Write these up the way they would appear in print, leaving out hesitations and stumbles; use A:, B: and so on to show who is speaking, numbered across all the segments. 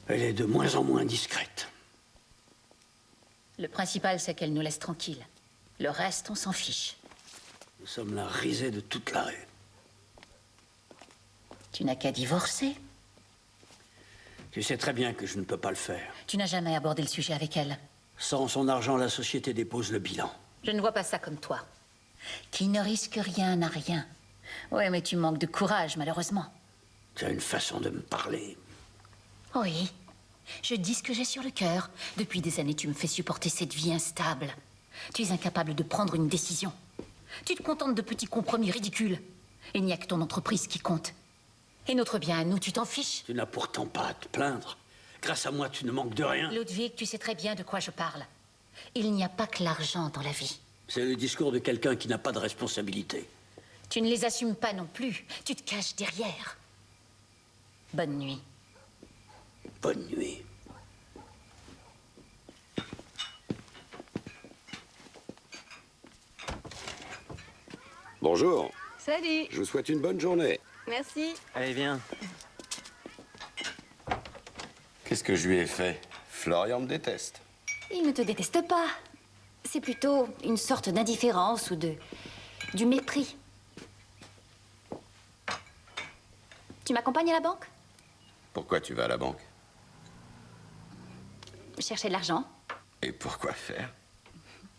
A: Elle est de moins en moins discrète.
B: Le principal, c'est qu'elle nous laisse tranquilles. Le reste, on s'en fiche.
A: Nous sommes la risée de toute l'arrêt.
B: Tu n'as qu'à divorcer.
A: Tu sais très bien que je ne peux pas le faire.
B: Tu n'as jamais abordé le sujet avec elle.
A: Sans son argent, la société dépose le bilan.
B: Je ne vois pas ça comme toi. Qui ne risque rien n'a rien. Ouais, mais tu manques de courage, malheureusement.
A: Tu as une façon de me parler.
B: Oui. Je dis ce que j'ai sur le cœur. Depuis des années, tu me fais supporter cette vie instable. Tu es incapable de prendre une décision. Tu te contentes de petits compromis ridicules. Il n'y a que ton entreprise qui compte. Et notre bien à nous, tu t'en fiches.
A: Tu n'as pourtant pas à te plaindre. Grâce à moi, tu ne manques de rien.
B: Ludwig, tu sais très bien de quoi je parle. Il n'y a pas que l'argent dans la vie.
A: C'est le discours de quelqu'un qui n'a pas de responsabilité.
B: Tu ne les assumes pas non plus. Tu te caches derrière. Bonne nuit.
A: Bonne nuit.
C: Bonjour.
D: Salut.
C: Je vous souhaite une bonne journée.
D: Merci.
E: Allez, viens.
C: Qu'est-ce que je lui ai fait? Florian me déteste.
F: Il ne te déteste pas. C'est plutôt une sorte d'indifférence ou du mépris. Tu m'accompagnes à la banque?
C: Pourquoi tu vas à la banque?
F: Chercher de l'argent.
C: Et pourquoi faire?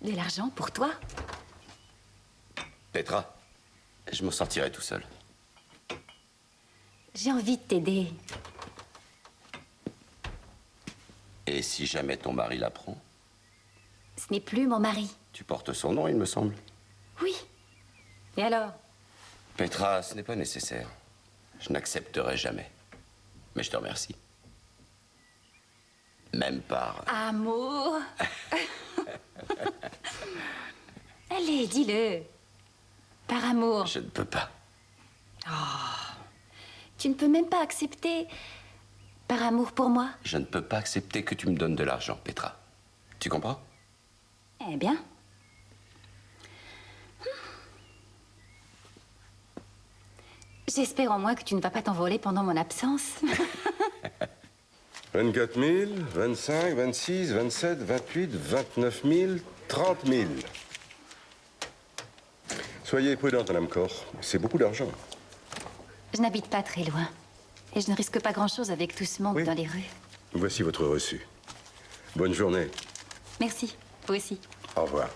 F: De l'argent pour toi?
C: Petra, je m'en sortirai tout seul.
F: J'ai envie de t'aider.
C: Et si jamais ton mari l'apprend?
F: Ce n'est plus mon mari.
C: Tu portes son nom, il me semble.
F: Oui. Et alors?
C: Petra, ce n'est pas nécessaire. Je n'accepterai jamais. Mais je te remercie. Même par...
F: Amour. Allez, dis-le. Par amour.
C: Je ne peux pas.
F: Tu ne peux même pas accepter par amour pour moi?
C: Je ne peux pas accepter que tu me donnes de l'argent, Petra. Tu comprends?
F: Eh bien. J'espère au moins que tu ne vas pas t'envoler pendant mon absence.
G: 24 000, 25, 26, 27, 28, 29 000, 30 000. Soyez prudente, Madame Koch. C'est beaucoup d'argent.
F: Je n'habite pas très loin. Et je ne risque pas grand-chose avec tout ce monde
G: Oui.
F: dans les rues.
G: Voici votre reçu. Bonne journée.
F: Merci. Vous aussi.
G: Au revoir.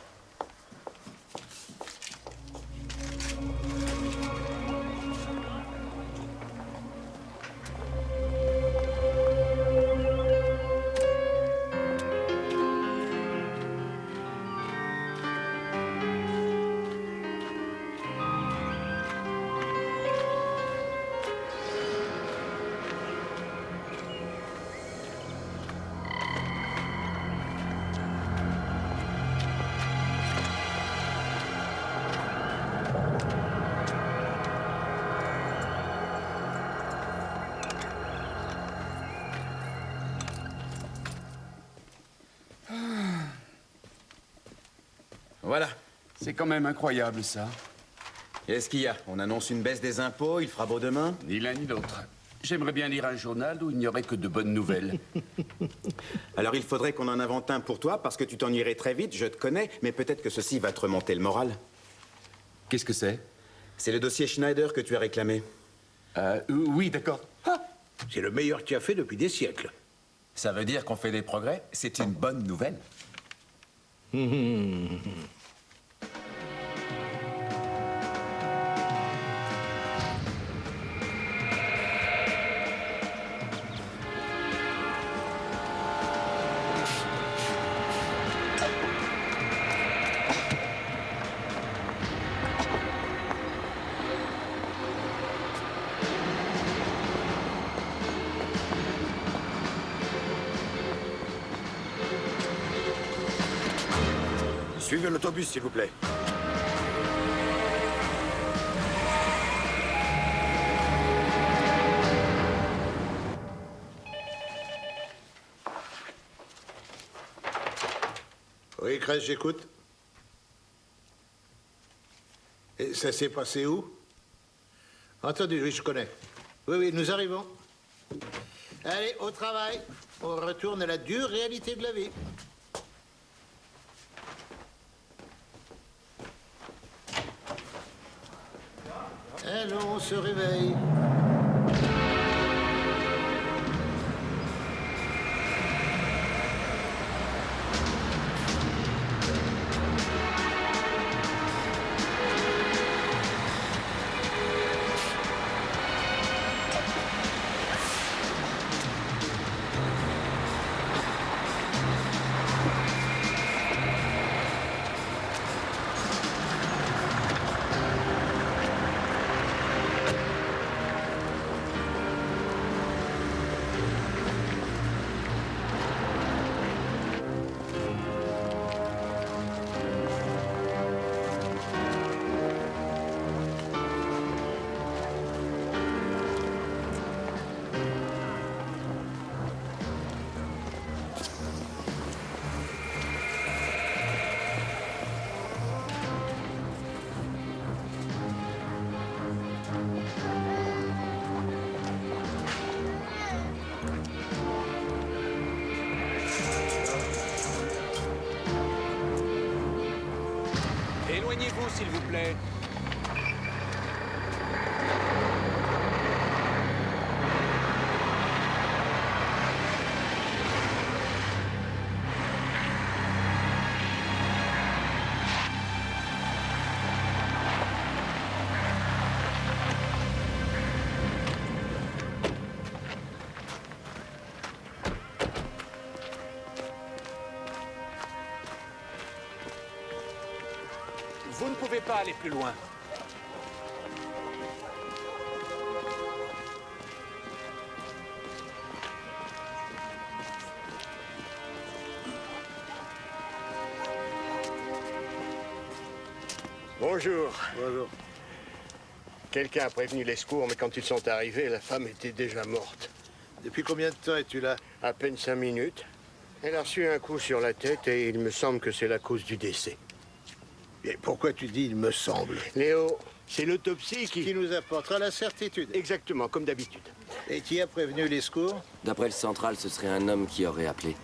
H: Voilà. C'est quand même incroyable, ça.
E: Qu'est-ce qu'il y a? On annonce une baisse des impôts, il fera beau demain?
H: Ni l'un ni l'autre. J'aimerais bien lire un journal où il n'y aurait que de bonnes nouvelles.
E: Alors il faudrait qu'on en invente un pour toi, parce que tu t'ennuierais très vite, je te connais, mais peut-être que ceci va te remonter le moral.
H: Qu'est-ce que c'est?
E: C'est le dossier Schneider que tu as réclamé.
H: Oui, d'accord.
I: C'est le meilleur que tu as fait depuis des siècles.
J: Ça veut dire qu'on fait des progrès? C'est une bonne nouvelle.
I: Suivez l'autobus, s'il vous plaît. Oui, Crèche, j'écoute. Et ça s'est passé où? Entendu, oui, je connais. Oui, oui, nous arrivons. Allez, au travail. On retourne à la dure réalité de la vie. Allons, on se réveille.
H: Éloignez-vous, s'il vous plaît. Vous ne pouvez pas aller plus loin.
D: Bonjour.
I: Bonjour.
D: Quelqu'un a prévenu les secours, mais quand ils sont arrivés, la femme était déjà morte.
I: Depuis combien de temps es-tu là?
D: À peine 5 minutes. Elle a reçu un coup sur la tête et il me semble que c'est la cause du décès.
I: Et pourquoi tu dis « il me semble »
D: Léo, c'est l'autopsie
I: qui nous apportera la certitude.
D: Exactement, comme d'habitude.
I: Et qui a prévenu les secours?
C: D'après le central, ce serait un homme qui aurait appelé.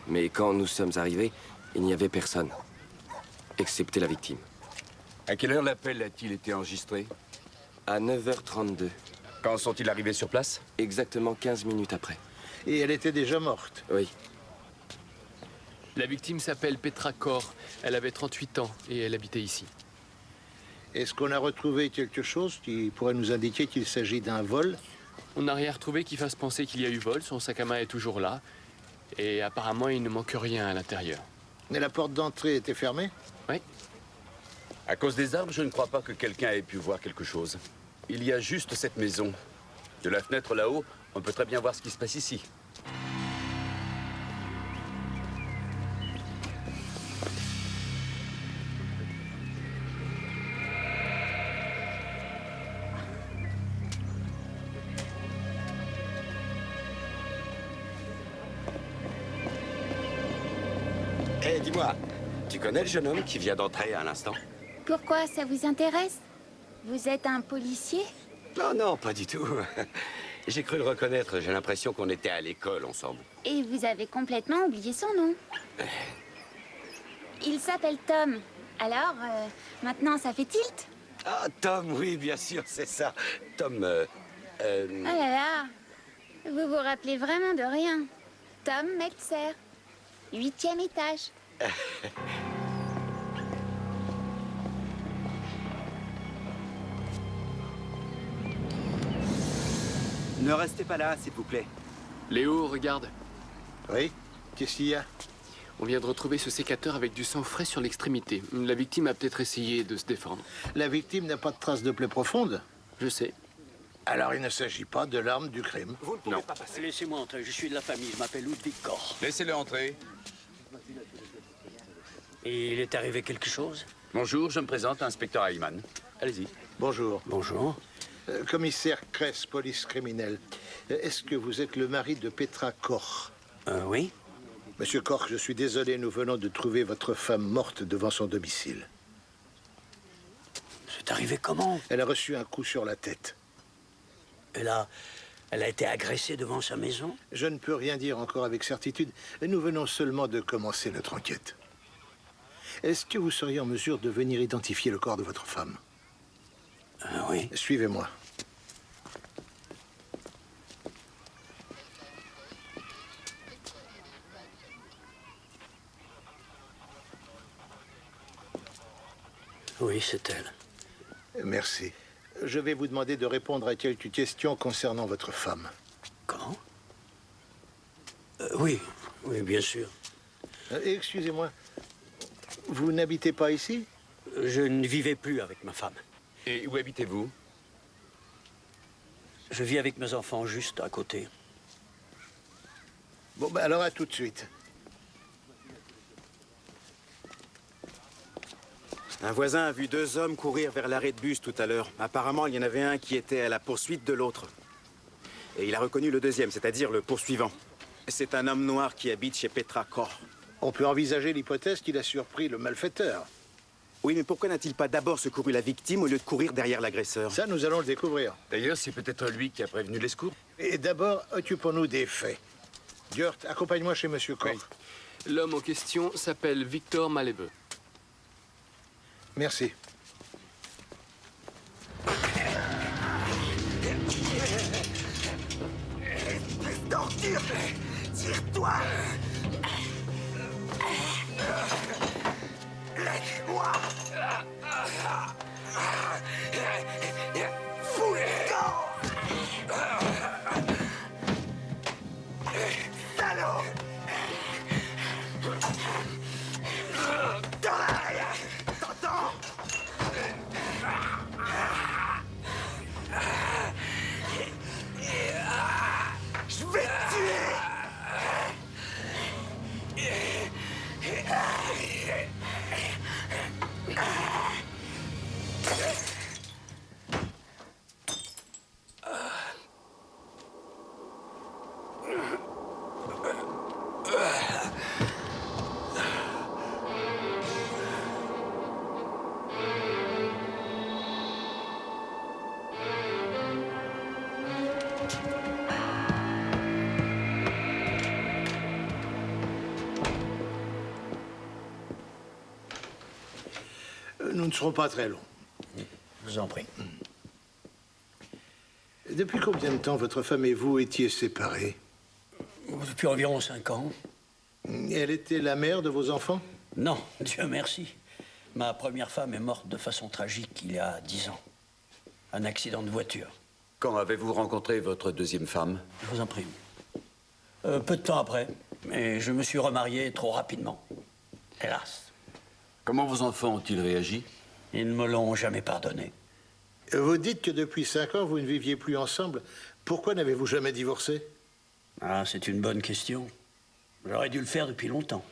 C: Mais quand nous sommes arrivés, il n'y avait personne. Excepté la victime.
H: À quelle heure l'appel a-t-il été enregistré?
C: À 9h32.
J: Quand sont-ils arrivés sur place?
C: Exactement 15 minutes après.
I: Et elle était déjà morte.
C: Oui.
K: La victime s'appelle Petra Kor. Elle avait 38 ans et elle habitait ici.
I: Est-ce qu'on a retrouvé quelque chose qui pourrait nous indiquer qu'il s'agit d'un vol?
K: On n'a rien retrouvé qui fasse penser qu'il y a eu vol. Son sac à main est toujours là. Et apparemment, il ne manque rien à l'intérieur.
I: Mais la porte d'entrée était fermée?
K: Oui.
H: À cause des arbres, je ne crois pas que quelqu'un ait pu voir quelque chose. Il y a juste cette maison. De la fenêtre là-haut, on peut très bien voir ce qui se passe ici.
C: Eh, dis-moi, tu connais le jeune homme qui vient d'entrer à l'instant?
F: Pourquoi ça vous intéresse? Vous êtes un policier?
C: Non, non, pas du tout. J'ai cru le reconnaître. J'ai l'impression qu'on était à l'école ensemble.
F: Et vous avez complètement oublié son nom. Il s'appelle Tom. Alors, maintenant ça fait tilt?
C: Ah, Tom, oui, bien sûr, c'est ça. Tom,
F: Ah là là, vous vous rappelez vraiment de rien. Tom Meltzer, 8e étage.
A: Ne restez pas là, s'il vous plaît.
K: Léo, regarde.
I: Oui? Qu'est-ce qu'il y a?
K: On vient de retrouver ce sécateur avec du sang frais sur l'extrémité. La victime a peut-être essayé de se défendre.
I: La victime n'a pas de traces de plaie profonde?
K: Je sais.
I: Alors il ne s'agit pas de l'arme du crime?
A: Vous ne pouvez pas passer. Laissez-moi entrer, je suis de la famille, je m'appelle Ludwig Kor.
H: Laissez-le entrer.
A: Et il est arrivé quelque chose?
H: Bonjour, je me présente, inspecteur Ayman. Allez-y.
I: Bonjour.
A: Bonjour.
I: Commissaire Kress, police criminelle. Est-ce que vous êtes le mari de Petra Kor?
A: Oui.
I: Monsieur Kor, je suis désolé, nous venons de trouver votre femme morte devant son domicile.
A: C'est arrivé comment?
I: Elle a reçu un coup sur la tête.
A: Elle a Elle a été agressée devant sa maison?
I: Je ne peux rien dire encore avec certitude. Nous venons seulement de commencer notre enquête. Est-ce que vous seriez en mesure de venir identifier le corps de votre femme?
A: Oui.
I: Suivez-moi.
A: Oui, c'est elle.
I: Merci. Je vais vous demander de répondre à quelques questions concernant votre femme.
A: Quand? Oui, oui, bien sûr.
I: Excusez-moi, vous n'habitez pas ici?
A: Je ne vivais plus avec ma femme.
H: Et où habitez-vous?
A: Je vis avec mes enfants juste à côté.
I: Bon, ben alors à tout de suite.
E: Un voisin a vu 2 hommes courir vers l'arrêt de bus tout à l'heure. Apparemment, il y en avait un qui était à la poursuite de l'autre. Et il a reconnu le deuxième, c'est-à-dire le poursuivant. C'est un homme noir qui habite chez Petra Kor.
I: On peut envisager l'hypothèse qu'il a surpris le malfaiteur.
E: Oui, mais pourquoi n'a-t-il pas d'abord secouru la victime au lieu de courir derrière l'agresseur?
I: Ça, nous allons le découvrir.
H: D'ailleurs, c'est peut-être lui qui a prévenu les secours.
I: Et d'abord, occupons-nous des faits. Gert, accompagne-moi chez Monsieur Koch.
K: Oui. L'homme en question s'appelle Victor Malheureux.
I: Merci.
L: Espèce d'ordure! Tire-toi! Laisse-moi! Fous le camp! Salaud! Dans l'arrière! T'entends? Je vais te tuer!
I: Nous ne serons pas très longs.
A: Je vous en prie.
I: Depuis combien de temps votre femme et vous étiez séparés?
A: Depuis environ 5 ans.
I: Elle était la mère de vos enfants?
A: Non, Dieu merci. Ma première femme est morte de façon tragique il y a 10 ans. Un accident de voiture.
H: Quand avez-vous rencontré votre deuxième femme?
A: Je vous en prie. Peu de temps après. Mais je me suis remarié trop rapidement. Hélas.
H: Comment vos enfants ont-ils réagi?
A: Ils ne me l'ont jamais pardonné.
I: Vous dites que depuis 5 ans, vous ne viviez plus ensemble. Pourquoi n'avez-vous jamais divorcé?
A: Ah, c'est une bonne question. J'aurais dû le faire depuis longtemps.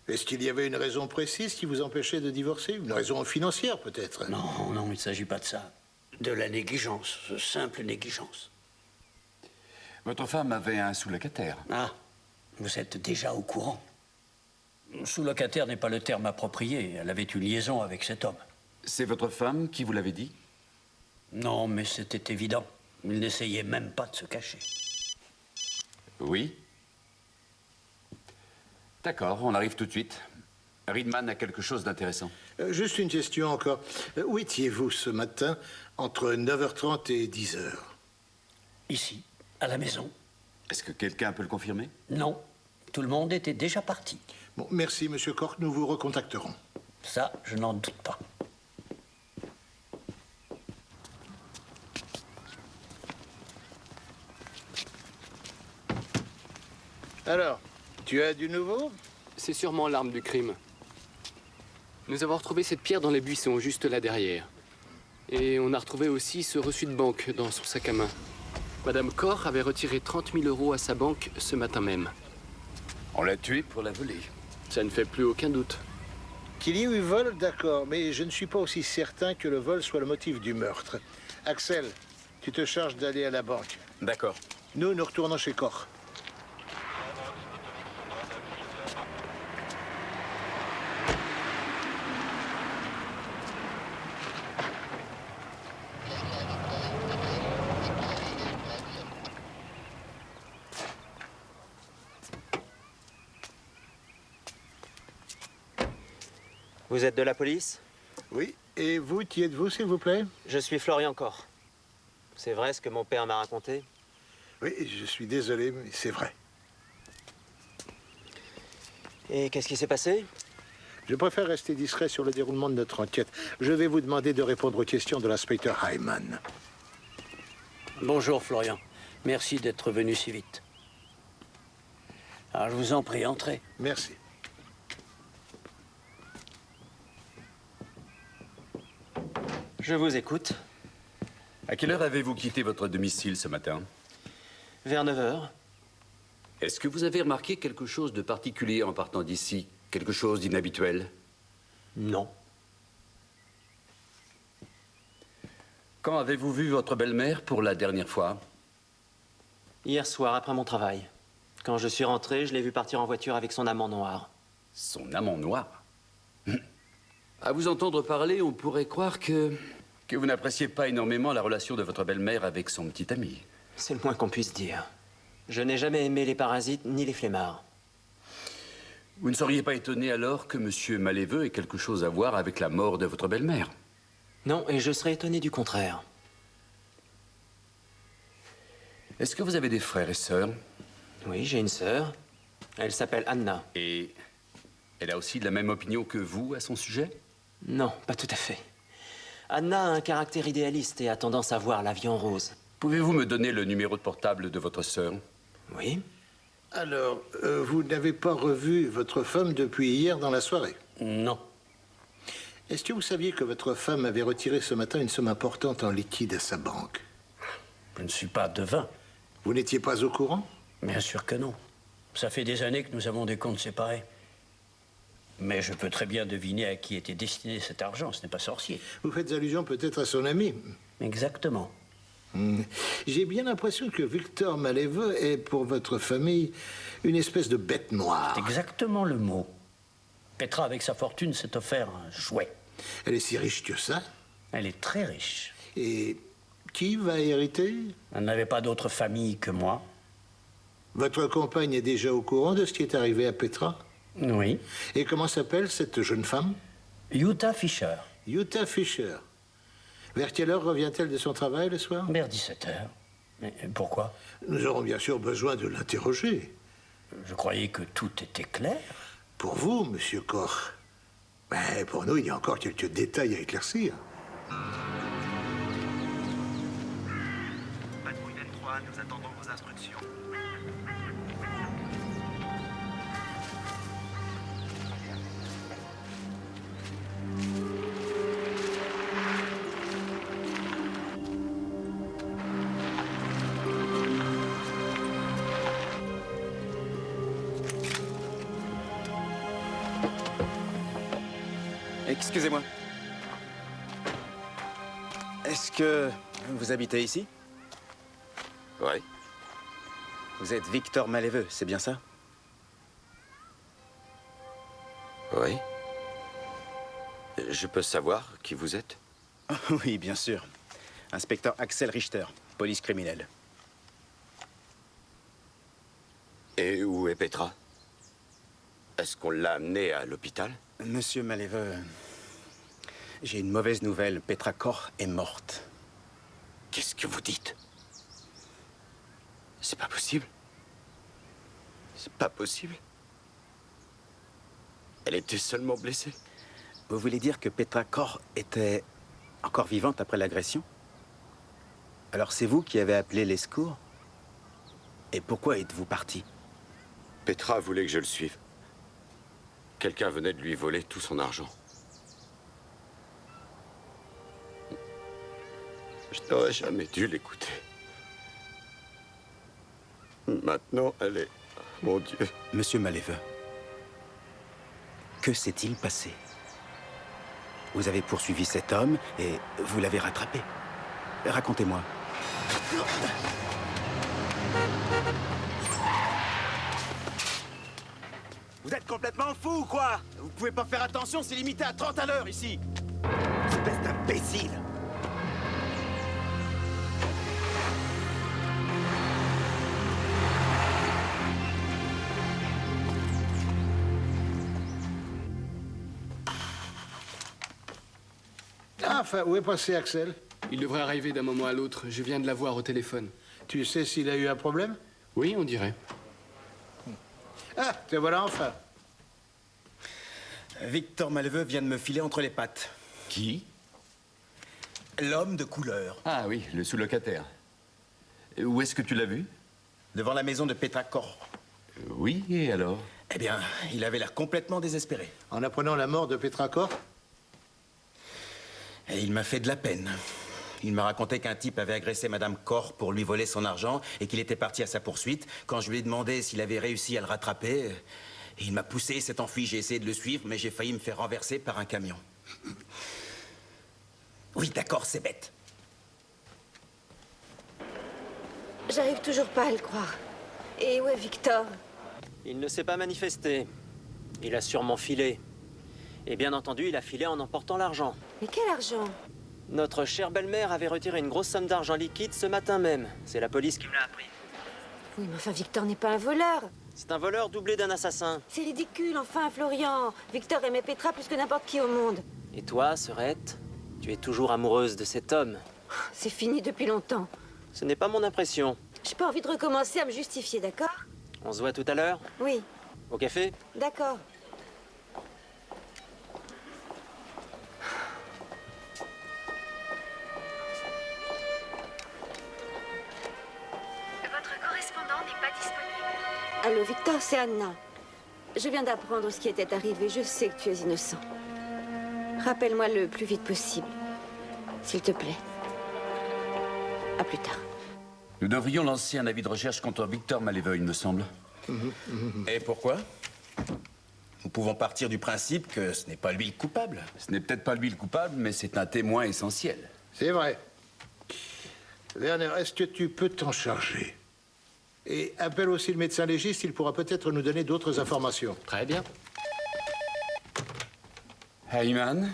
I: Est-ce qu'il y avait une raison précise qui vous empêchait de divorcer? Une raison financière, peut-être?
A: Non, non, il ne s'agit pas de ça. De la négligence, simple négligence.
H: Votre femme avait un sous-locataire.
A: Ah, vous êtes déjà au courant. Sous-locataire n'est pas le terme approprié. Elle avait une liaison avec cet homme.
H: C'est votre femme qui vous l'avait dit?
A: Non, mais c'était évident. Il n'essayait même pas de se cacher.
H: Oui. D'accord, on arrive tout de suite. Riedman a quelque chose d'intéressant.
I: Juste une question encore. Où étiez-vous ce matin entre 9h30 et 10h?
A: Ici, à la maison.
H: Est-ce que quelqu'un peut le confirmer?
A: Non, tout le monde était déjà parti.
I: Bon, merci, Monsieur Koch, nous vous recontacterons.
A: Ça, je n'en doute pas.
I: Alors, tu as du nouveau?
K: C'est sûrement l'arme du crime. Nous avons retrouvé cette pierre dans les buissons, juste là derrière. Et on a retrouvé aussi ce reçu de banque dans son sac à main. Madame Kor avait retiré 30 000 € à sa banque ce matin même.
H: On l'a tué pour la voler.
K: Ça ne fait plus aucun doute.
I: Qu'il y ait eu vol, d'accord, mais je ne suis pas aussi certain que le vol soit le motif du meurtre. Axel, tu te charges d'aller à la banque.
E: D'accord.
I: Nous retournons chez Koch.
M: Vous êtes de la police?
I: Oui. Et vous, qui êtes-vous, s'il vous plaît?
M: Je suis Florian Corr. C'est vrai ce que mon père m'a raconté?
I: Oui, je suis désolé, mais c'est vrai.
M: Et qu'est-ce qui s'est passé?
I: Je préfère rester discret sur le déroulement de notre enquête. Je vais vous demander de répondre aux questions de l'inspecteur Hyman.
A: Bonjour, Florian. Merci d'être venu si vite. Alors, je vous en prie, entrez.
I: Merci.
M: Je vous écoute.
H: À quelle heure avez-vous quitté votre domicile ce matin?
M: Vers 9 h.
H: Est-ce que vous avez remarqué quelque chose de particulier en partant d'ici? Quelque chose d'inhabituel?
M: Non.
H: Quand avez-vous vu votre belle-mère pour la dernière fois?
M: Hier soir, après mon travail. Quand je suis rentré, je l'ai vu partir en voiture avec son amant noir.
H: Son amant noir? À vous entendre parler, on pourrait croire que vous n'appréciez pas énormément la relation de votre belle-mère avec son petit ami.
M: C'est le moins qu'on puisse dire. Je n'ai jamais aimé les parasites ni les flemmards.
H: Vous ne seriez pas étonné alors que M. Maléveux ait quelque chose à voir avec la mort de votre belle-mère?
M: Non, et je serais étonné du contraire.
H: Est-ce que vous avez des frères et sœurs?
M: Oui, j'ai une sœur. Elle s'appelle Anna.
H: Et elle a aussi la même opinion que vous à son sujet?
M: Non, pas tout à fait. Anna a un caractère idéaliste et a tendance à voir la vie en rose.
H: Pouvez-vous me donner le numéro de portable de votre sœur?
M: Oui.
I: Alors, vous n'avez pas revu votre femme depuis hier dans la soirée?
A: Non.
I: Est-ce que vous saviez que votre femme avait retiré ce matin une somme importante en liquide à sa banque?
A: Je ne suis pas devin.
I: Vous n'étiez pas au courant?
A: Bien sûr que non. Ça fait des années que nous avons des comptes séparés. Mais je peux très bien deviner à qui était destiné cet argent. Ce n'est pas sorcier.
I: Vous faites allusion peut-être à son ami?
A: Exactement.
I: J'ai bien l'impression que Victor Maléveux est, pour votre famille, une espèce de bête noire.
A: C'est exactement le mot. Petra, avec sa fortune, s'est offert un jouet.
I: Elle est si riche que ça?
A: Elle est très riche.
I: Et qui va hériter?
A: Elle n'avait pas d'autre famille que moi.
I: Votre compagne est déjà au courant de ce qui est arrivé à Petra?
A: Oui.
I: Et comment s'appelle cette jeune femme?
A: Utah Fisher.
I: Utah Fisher. Vers quelle heure revient-elle de son travail le soir?
A: Vers 17 h. Mais pourquoi?
I: Nous aurons bien sûr besoin de l'interroger.
A: Je croyais que tout était clair.
I: Pour vous, monsieur Koch. Mais pour nous, il y a encore quelques détails à éclaircir.
L: Patrouille N3, nous attendons vos instructions.
E: Excusez-moi. Est-ce que vous habitez ici?
C: Oui.
E: Vous êtes Victor Maléveux, c'est bien ça?
C: Oui. Je peux savoir qui vous êtes?
E: Oui, bien sûr. Inspecteur Axel Richter, police criminelle.
C: Et où est Petra? Est-ce qu'on l'a amenée à l'hôpital?
E: Monsieur Maléveux, j'ai une mauvaise nouvelle. Petra Corr est morte.
C: Qu'est-ce que vous dites? C'est pas possible. C'est pas possible. Elle était seulement blessée.
E: Vous voulez dire que Petra Corr était encore vivante après l'agression? Alors c'est vous qui avez appelé les secours? Et pourquoi êtes-vous parti?
C: Petra voulait que je le suive. Quelqu'un venait de lui voler tout son argent. Je n'aurais jamais dû l'écouter. Maintenant, elle est... Mon Dieu.
E: Monsieur Maléveux, que s'est-il passé? Vous avez poursuivi cet homme et vous l'avez rattrapé. Racontez-moi.
L: Vous êtes complètement fou ou quoi? Vous pouvez pas faire attention, c'est limité à 30 à l'heure ici. Espèce d'imbécile.
I: Enfin, où est passé Axel?
K: Il devrait arriver d'un moment à l'autre. Je viens de l'avoir au téléphone.
I: Tu sais s'il a eu un problème?
K: Oui, on dirait.
I: Ah, te voilà enfin.
L: Victor Maleveux vient de me filer entre les pattes.
J: Qui?
L: L'homme de couleur.
H: Ah oui, le sous-locataire. Où est-ce que tu l'as vu?
L: Devant la maison de Petra Kor.
H: Oui, et alors?
L: Eh bien, il avait l'air complètement désespéré.
I: En apprenant la mort de Petra Kor?
L: Et il m'a fait de la peine. Il m'a raconté qu'un type avait agressé Madame Kor pour lui voler son argent et qu'il était parti à sa poursuite. Quand je lui ai demandé s'il avait réussi à le rattraper, il m'a poussé et s'est enfui. J'ai essayé de le suivre, mais j'ai failli me faire renverser par un camion. Oui, d'accord, c'est bête.
N: J'arrive toujours pas à le croire. Et où est Victor?
M: Il ne s'est pas manifesté. Il a sûrement filé. Et bien entendu, il a filé en emportant l'argent.
N: Mais quel argent?
M: Notre chère belle-mère avait retiré une grosse somme d'argent liquide ce matin même. C'est la police qui me l'a appris.
N: Oui, mais enfin, Victor n'est pas un voleur.
M: C'est un voleur doublé d'un assassin.
N: C'est ridicule, enfin, Florian. Victor aimait Petra plus que n'importe qui au monde.
M: Et toi, Serette, tu es toujours amoureuse de cet homme.
N: C'est fini depuis longtemps.
M: Ce n'est pas mon impression.
N: J'ai pas envie de recommencer à me justifier, d'accord?
M: On se voit tout à l'heure?
N: Oui.
M: Au café?
N: D'accord.
F: Votre correspondant n'est pas disponible.
N: Allô, Victor, c'est Anna. Je viens d'apprendre ce qui était arrivé. Je sais que tu es innocent. Rappelle-moi le plus vite possible. S'il te plaît. À plus tard.
H: Nous devrions lancer un avis de recherche contre Victor Maleveux, il me semble.
L: Et pourquoi? Nous pouvons partir du principe que ce n'est pas lui le coupable.
H: Ce n'est peut-être pas lui le coupable, mais c'est un témoin essentiel.
I: C'est vrai. Werner, est-ce que tu peux t'en charger? Et appelle aussi le médecin légiste, il pourra peut-être nous donner d'autres informations.
K: Très bien.
H: Heyman?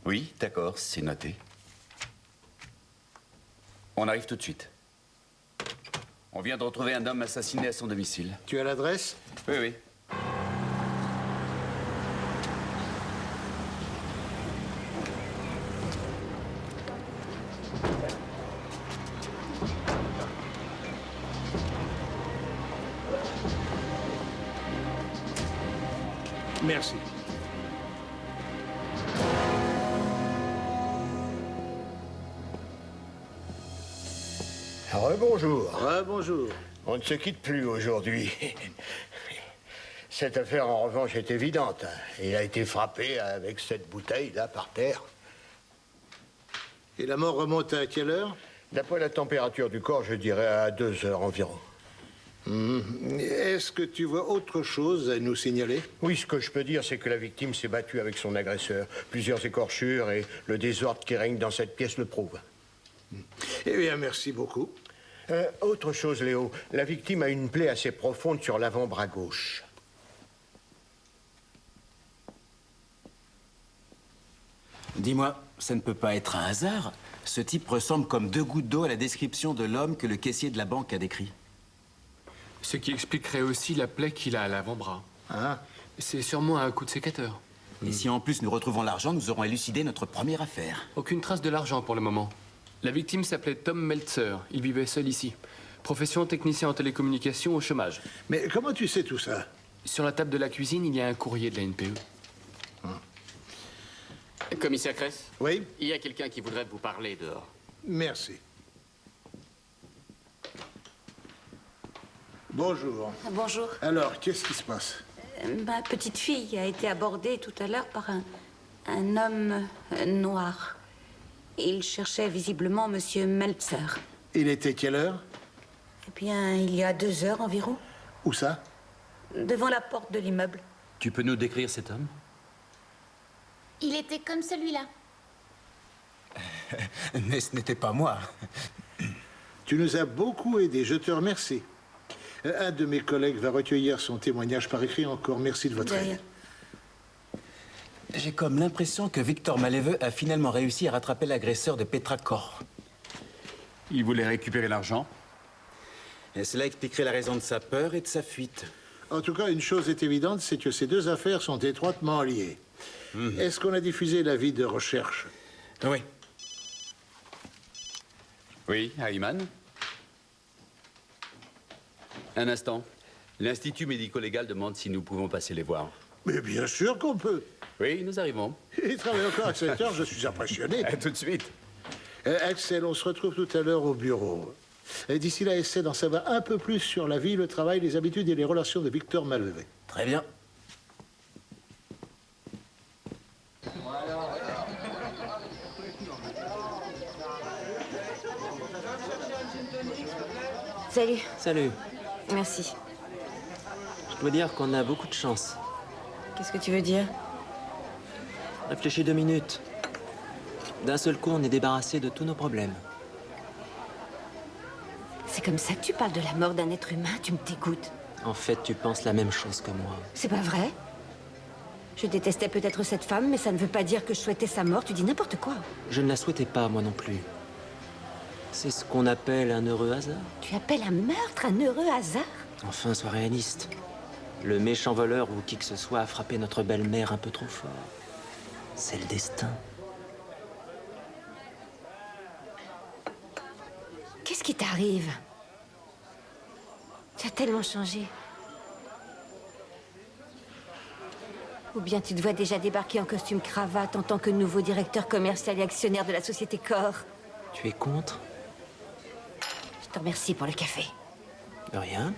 H: Oui, d'accord, c'est noté. On arrive tout de suite. On vient de retrouver un homme assassiné à son domicile.
I: Tu as l'adresse?
H: Oui, oui.
I: Merci.
D: Rebonjour.
I: Bonjour.
D: On ne se quitte plus aujourd'hui. Cette affaire, en revanche, est évidente. Il a été frappé avec cette bouteille-là par terre.
I: Et la mort remonte à quelle heure?
D: D'après la température du corps, je dirais à 2 heures environ.
I: Est-ce que tu vois autre chose à nous signaler?
D: Oui, ce que je peux dire, c'est que la victime s'est battue avec son agresseur. Plusieurs écorchures et le désordre qui règne dans cette pièce le prouvent.
I: Eh bien, merci beaucoup.
D: Autre chose, Léo. La victime a une plaie assez profonde sur l'avant-bras gauche.
L: Dis-moi, ça ne peut pas être un hasard? Ce type ressemble comme 2 gouttes d'eau à la description de l'homme que le caissier de la banque a décrit.
K: Ce qui expliquerait aussi la plaie qu'il a à l'avant-bras.
I: Ah.
K: C'est sûrement un coup de sécateur.
L: Et si en plus nous retrouvons l'argent, nous aurons élucidé notre première affaire.
K: Aucune trace de l'argent pour le moment. La victime s'appelait Tom Meltzer. Il vivait seul ici. Profession technicien en télécommunications au chômage.
I: Mais comment tu sais tout ça?
K: Sur la table de la cuisine, il y a un courrier de la NPE.
O: Commissaire Kress?
I: Oui?
O: Il y a quelqu'un qui voudrait vous parler dehors.
I: Merci. Bonjour.
N: Bonjour.
I: Alors, qu'est-ce qui se passe?
N: Ma petite fille a été abordée tout à l'heure par un homme noir. Il cherchait visiblement Monsieur Meltzer.
I: Il était quelle heure?
N: Eh bien, il y a 2 heures environ.
I: Où ça?
N: Devant la porte de l'immeuble.
H: Tu peux nous décrire cet homme?
F: Il était comme celui-là.
L: Mais ce n'était pas moi.
I: Tu nous as beaucoup aidés, je te remercie. Un de mes collègues va recueillir son témoignage par écrit. Encore merci de votre aide.
L: J'ai comme l'impression que Victor Maleveux a finalement réussi à rattraper l'agresseur de Petra Kor.
H: Il voulait récupérer l'argent?
L: Et cela expliquerait la raison de sa peur et de sa fuite.
I: En tout cas, une chose est évidente, c'est que ces 2 affaires sont étroitement liées. Est-ce qu'on a diffusé l'avis de recherche?
J: Oui.
H: Oui, Ayman. Un instant. L'Institut médico-légal demande si nous pouvons passer les voir.
I: Mais bien sûr qu'on peut.
H: Oui, nous arrivons.
I: Il travaille encore à 7 heures, je suis impressionné.
J: Tout de suite.
I: Axel, on se retrouve tout à l'heure au bureau. D'ici là, essaie d'en savoir un peu plus sur la vie, le travail, les habitudes et les relations de Victor Mallevet.
J: Très bien.
N: Salut.
M: Salut.
N: Merci.
M: Je dois dire qu'on a beaucoup de chance.
N: Qu'est-ce que tu veux dire?
M: Réfléchis 2 minutes. D'un seul coup, on est débarrassé de tous nos problèmes.
N: C'est comme ça que tu parles de la mort d'un être humain? Tu me dégoûtes.
M: En fait, tu penses la même chose que moi.
N: C'est pas vrai? Je détestais peut-être cette femme, mais ça ne veut pas dire que je souhaitais sa mort. Tu dis n'importe quoi.
M: Je ne la souhaitais pas, moi non plus. C'est ce qu'on appelle un heureux hasard.
N: Tu appelles un meurtre un heureux hasard?
M: Enfin, sois réaliste. Le méchant voleur ou qui que ce soit a frappé notre belle-mère un peu trop fort. C'est le destin.
N: Qu'est-ce qui t'arrive? Tu as tellement changé. Ou bien tu te vois déjà débarquer en costume cravate en tant que nouveau directeur commercial et actionnaire de la société Cor.
M: Tu es contre?
N: Je te remercie pour le café.
M: De rien.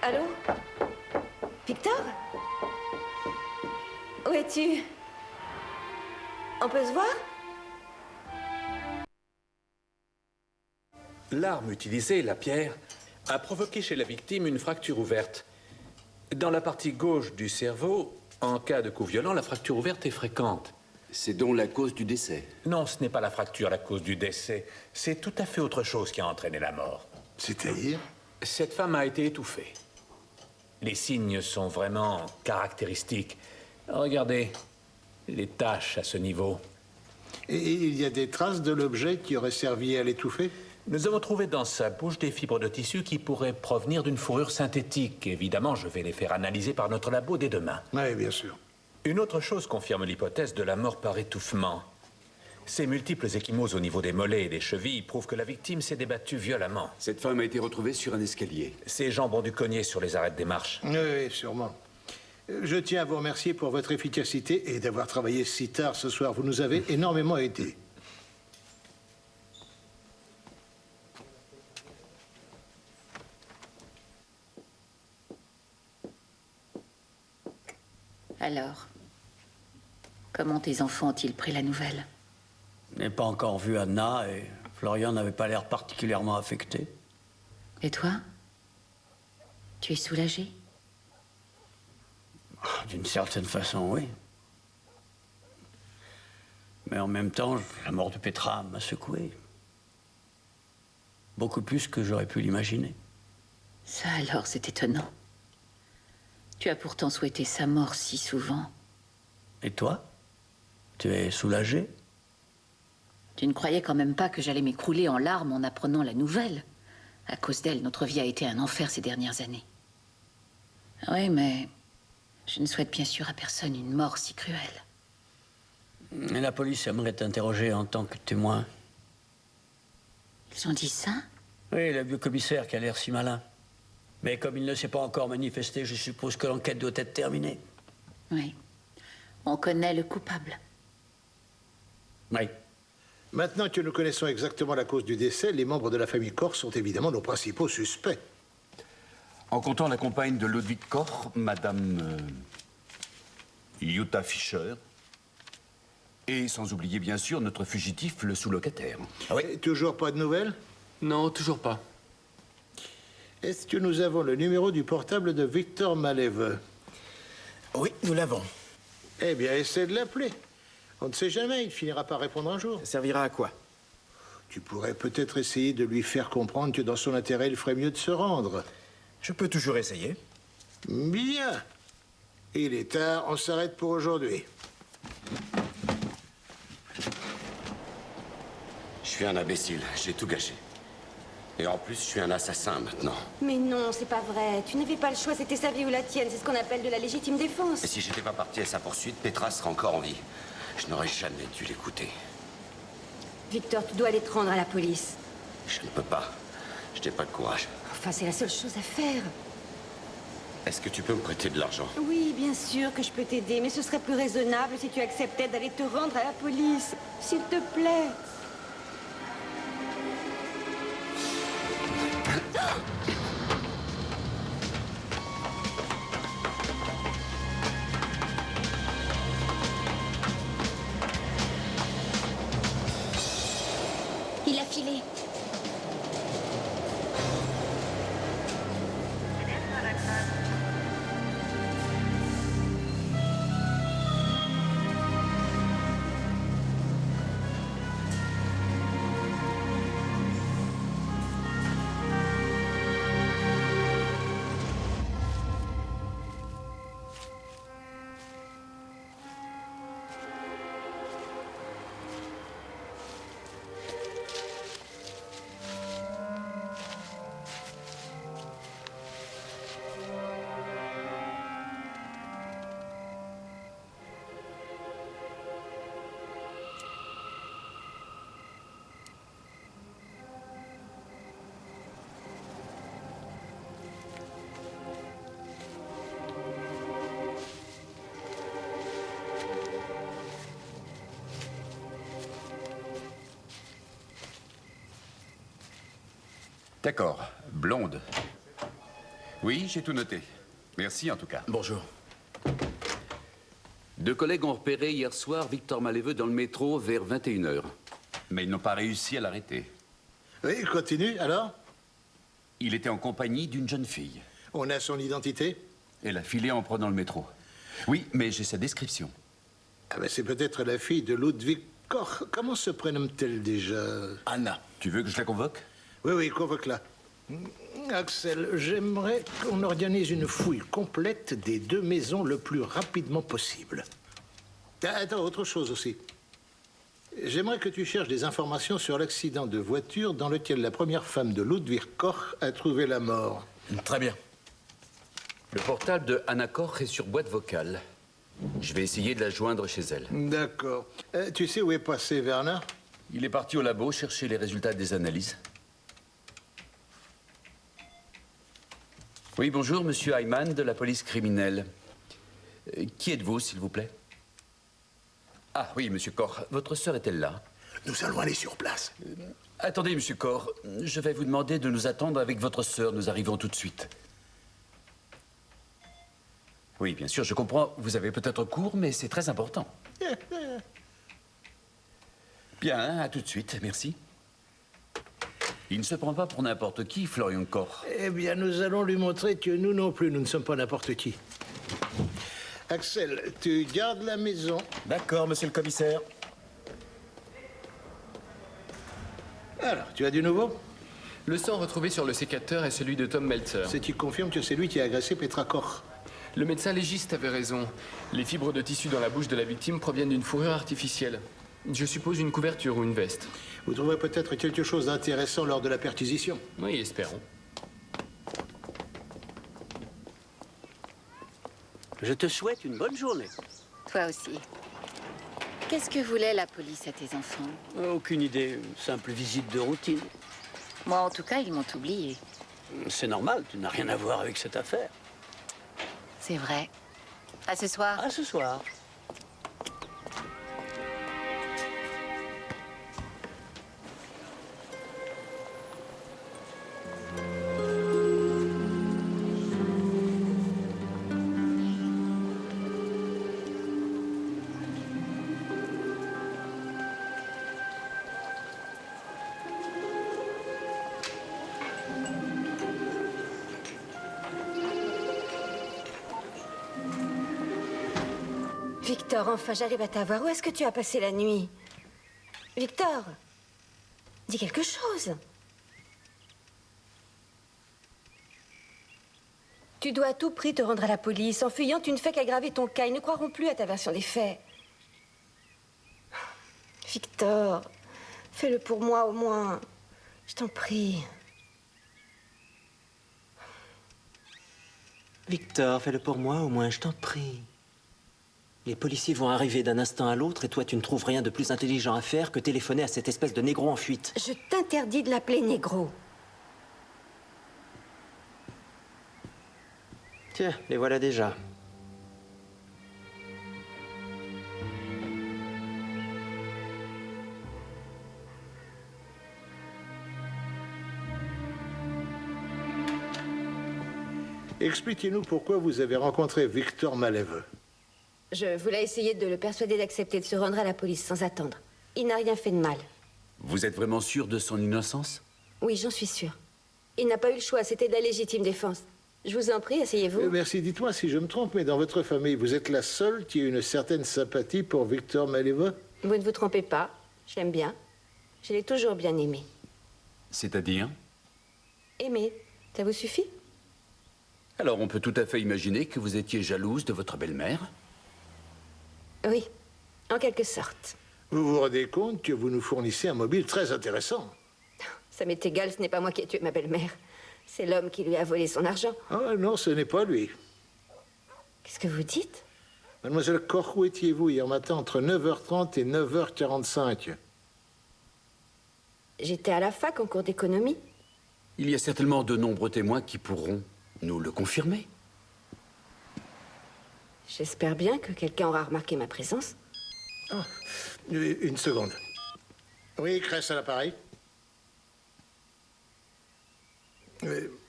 N: Allô? Victor? Où es-tu? On peut se voir?
P: L'arme utilisée, la pierre, a provoqué chez la victime une fracture ouverte. Dans la partie gauche du cerveau, en cas de coup violent, la fracture ouverte est fréquente.
H: C'est donc la cause du décès?
P: Non, ce n'est pas la fracture la cause du décès. C'est tout à fait autre chose qui a entraîné la mort.
I: C'est-à-dire?
P: Cette femme a été étouffée. Les signes sont vraiment caractéristiques. Regardez, les taches à ce niveau.
I: Et il y a des traces de l'objet qui aurait servi à l'étouffer?
P: Nous avons trouvé dans sa bouche des fibres de tissu qui pourraient provenir d'une fourrure synthétique. Évidemment, je vais les faire analyser par notre labo dès demain.
I: Oui, bien sûr.
P: Une autre chose confirme l'hypothèse de la mort par étouffement. Ces multiples ecchymoses au niveau des mollets et des chevilles prouvent que la victime s'est débattue violemment.
H: Cette femme a été retrouvée sur un escalier.
P: Ses jambes ont dû cogner sur les arêtes des marches.
I: Oui, sûrement. Je tiens à vous remercier pour votre efficacité et d'avoir travaillé si tard ce soir. Vous nous avez énormément aidés.
B: Alors, comment tes enfants ont-ils pris la nouvelle?
A: Je n'ai pas encore vu Anna et Florian n'avait pas l'air particulièrement affecté.
B: Et toi? Tu es soulagé?
A: D'une certaine façon, oui. Mais en même temps, la mort de Petra m'a secoué. Beaucoup plus que j'aurais pu l'imaginer.
B: Ça alors, c'est étonnant. Tu as pourtant souhaité sa mort si souvent.
A: Et toi? Tu es soulagé?
B: Tu ne croyais quand même pas que j'allais m'écrouler en larmes en apprenant la nouvelle? À cause d'elle, notre vie a été un enfer ces dernières années. Oui, mais je ne souhaite bien sûr à personne une mort si cruelle.
A: Et la police aimerait t'interroger en tant que témoin.
B: Ils ont dit ça?
A: Oui, le vieux commissaire qui a l'air si malin. Mais comme il ne s'est pas encore manifesté, je suppose que l'enquête doit être terminée.
B: Oui. On connaît le coupable.
A: Oui.
I: Maintenant que nous connaissons exactement la cause du décès, les membres de la famille Koch sont évidemment nos principaux suspects.
H: En comptant la compagne de Ludwig Koch, Madame Jutta Fischer, et sans oublier bien sûr notre fugitif, le sous-locataire.
I: Ah oui. Toujours pas de nouvelles?
K: Non, toujours pas.
I: Est-ce que nous avons le numéro du portable de Victor Mallevet?
L: Oui, nous l'avons.
I: Eh bien, essaie de l'appeler. On ne sait jamais, il finira par répondre un jour.
E: Ça servira à quoi?
I: Tu pourrais peut-être essayer de lui faire comprendre que dans son intérêt, il ferait mieux de se rendre.
L: Je peux toujours essayer.
I: Bien. Il est tard, on s'arrête pour aujourd'hui.
C: Je suis un imbécile, j'ai tout gâché. Et en plus, je suis un assassin maintenant.
N: Mais non, c'est pas vrai. Tu n'avais pas le choix, c'était sa vie ou la tienne. C'est ce qu'on appelle de la légitime défense.
C: Et si j'étais pas parti à sa poursuite, Petra serait encore en vie. Je n'aurais jamais dû l'écouter.
N: Victor, tu dois aller te rendre à la police.
C: Je ne peux pas. Je n'ai pas de courage.
N: Enfin, c'est la seule chose à faire.
C: Est-ce que tu peux me prêter de l'argent?
N: Oui, bien sûr que je peux t'aider, mais ce serait plus raisonnable si tu acceptais d'aller te rendre à la police. S'il te plaît.
B: Il a filé.
H: D'accord. Blonde. Oui, j'ai tout noté. Merci en tout cas.
A: Bonjour.
H: Deux collègues ont repéré hier soir Victor Maléveux dans le métro vers 21h. Mais ils n'ont pas réussi à l'arrêter.
I: Oui, continue, alors?
H: Il était en compagnie d'une jeune fille.
I: On a son identité?
H: Elle a filé en prenant le métro. Oui, mais j'ai sa description.
I: Ah ben, c'est peut-être la fille de Ludwig Koch. Comment se prénomme-t-elle déjà?
H: Anna. Tu veux que je la convoque?
I: Oui, oui, convoque-la. Axel, j'aimerais qu'on organise une fouille complète des deux maisons le plus rapidement possible. Attends, autre chose aussi. J'aimerais que tu cherches des informations sur l'accident de voiture dans lequel la première femme de Ludwig Koch a trouvé la mort.
H: Très bien. Le portable de Anna Koch est sur boîte vocale. Je vais essayer de la joindre chez elle.
I: D'accord. Tu sais où est passé Werner?
H: Il est parti au labo chercher les résultats des analyses. Oui, bonjour, monsieur Hyman de la police criminelle. Qui êtes-vous, s'il vous plaît? Ah oui, monsieur Koch, votre sœur est-elle là?
I: Nous allons aller sur place.
H: Attendez, monsieur Koch, je vais vous demander de nous attendre avec votre sœur. Nous arrivons tout de suite. Oui, bien sûr, je comprends. Vous avez peut-être cours, mais c'est très important. Bien, à tout de suite, merci. Il ne se prend pas pour n'importe qui, Florian Koch.
I: Eh bien, nous allons lui montrer que nous non plus, nous ne sommes pas n'importe qui. Axel, tu gardes la maison.
J: D'accord, monsieur le commissaire.
I: Alors, tu as du nouveau?
K: Le sang retrouvé sur le sécateur est celui de Tom Meltzer.
I: C'est qui confirme que c'est lui qui a agressé Petra Koch.
K: Le médecin légiste avait raison. Les fibres de tissu dans la bouche de la victime proviennent d'une fourrure artificielle. Je suppose une couverture ou une veste.
I: Vous trouverez peut-être quelque chose d'intéressant lors de la perquisition.
K: Oui, espérons.
A: Je te souhaite une bonne journée.
B: Toi aussi. Qu'est-ce que voulait la police à tes enfants?
A: Aucune idée, une simple visite de routine.
B: Moi, en tout cas, ils m'ont oublié.
A: C'est normal, tu n'as rien à voir avec cette affaire.
B: C'est vrai. À ce soir.
A: À ce soir.
N: Victor, enfin, j'arrive à t'avoir. Où est-ce que tu as passé la nuit? Victor, dis quelque chose. Tu dois à tout prix te rendre à la police. En fuyant, tu ne fais qu'aggraver ton cas. Ils ne croiront plus à ta version des faits. Victor, fais-le pour moi au moins. Je t'en prie.
M: Victor, fais-le pour moi au moins, je t'en prie. Les policiers vont arriver d'un instant à l'autre et toi, tu ne trouves rien de plus intelligent à faire que téléphoner à cette espèce de négro en fuite.
N: Je t'interdis de l'appeler négro.
M: Tiens, les voilà déjà.
I: Expliquez-nous pourquoi vous avez rencontré Victor Maleveux.
N: Je voulais essayer de le persuader d'accepter de se rendre à la police sans attendre. Il n'a rien fait de mal.
H: Vous êtes vraiment sûr de son innocence?
N: Oui, j'en suis sûre. Il n'a pas eu le choix, c'était de la légitime défense. Je vous en prie, asseyez-vous.
I: Merci, dites-moi si je me trompe, mais dans votre famille, vous êtes la seule qui a une certaine sympathie pour Victor Maleveux?
N: Vous ne vous trompez pas, je l'aime bien. Je l'ai toujours bien aimé.
H: C'est-à-dire?
N: Aimé, ça vous suffit?
H: Alors on peut tout à fait imaginer que vous étiez jalouse de votre belle-mère?
N: Oui, en quelque sorte.
I: Vous vous rendez compte que vous nous fournissez un mobile très intéressant?
N: Ça m'est égal, ce n'est pas moi qui ai tué ma belle-mère. C'est l'homme qui lui a volé son argent.
I: Ah non, ce n'est pas lui.
N: Qu'est-ce que vous dites?
I: Mademoiselle Koch, où étiez-vous hier matin entre 9h30 et 9h45?
N: J'étais à la fac en cours d'économie.
H: Il y a certainement de nombreux témoins qui pourront nous le confirmer.
N: J'espère bien que quelqu'un aura remarqué ma présence.
I: Ah, une seconde. Oui, Cress à l'appareil.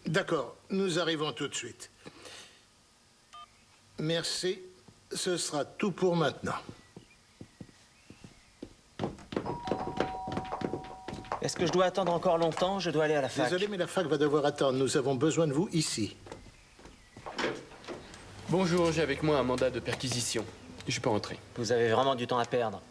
I: D'accord, nous arrivons tout de suite. Merci, ce sera tout pour maintenant.
M: Est-ce que je dois attendre encore longtemps? Je dois aller à la fac.
I: Désolé, mais la fac va devoir attendre. Nous avons besoin de vous ici.
K: Bonjour, j'ai avec moi un mandat de perquisition. Je peux entrer.
M: Vous avez vraiment du temps à perdre.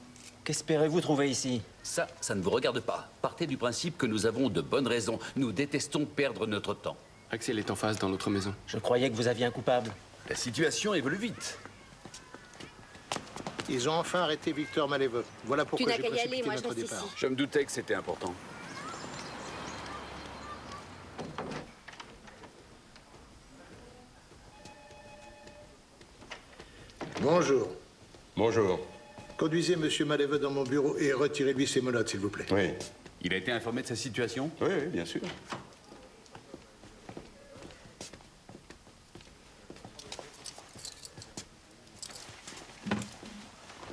M: Qu'espérez-vous trouver ici?
H: Ça ne vous regarde pas. Partez du principe que nous avons de bonnes raisons. Nous détestons perdre notre temps.
K: Axel est en face dans l'autre maison.
M: Je croyais que vous aviez un coupable.
H: La situation évolue vite.
I: Ils ont enfin arrêté Victor Maleveux. Voilà pourquoi
N: n'as
I: j'ai
N: qu'à y
I: précipité
N: aller, moi, je
I: notre
N: reste
I: départ.
N: ici.
H: Je me doutais que c'était important.
I: Bonjour.
G: Bonjour.
I: Conduisez Monsieur Maleveux dans mon bureau et retirez-lui ses menottes, s'il vous plaît.
G: Oui.
H: Il a été informé de sa situation?
G: Oui, oui, bien sûr.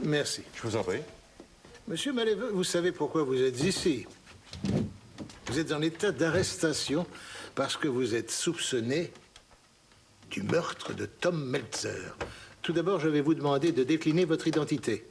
I: Merci.
G: Je vous en prie.
I: Monsieur Maleveux, vous savez pourquoi vous êtes ici? Vous êtes en état d'arrestation parce que vous êtes soupçonné du meurtre de Tom Meltzer. Tout d'abord, je vais vous demander de décliner votre identité.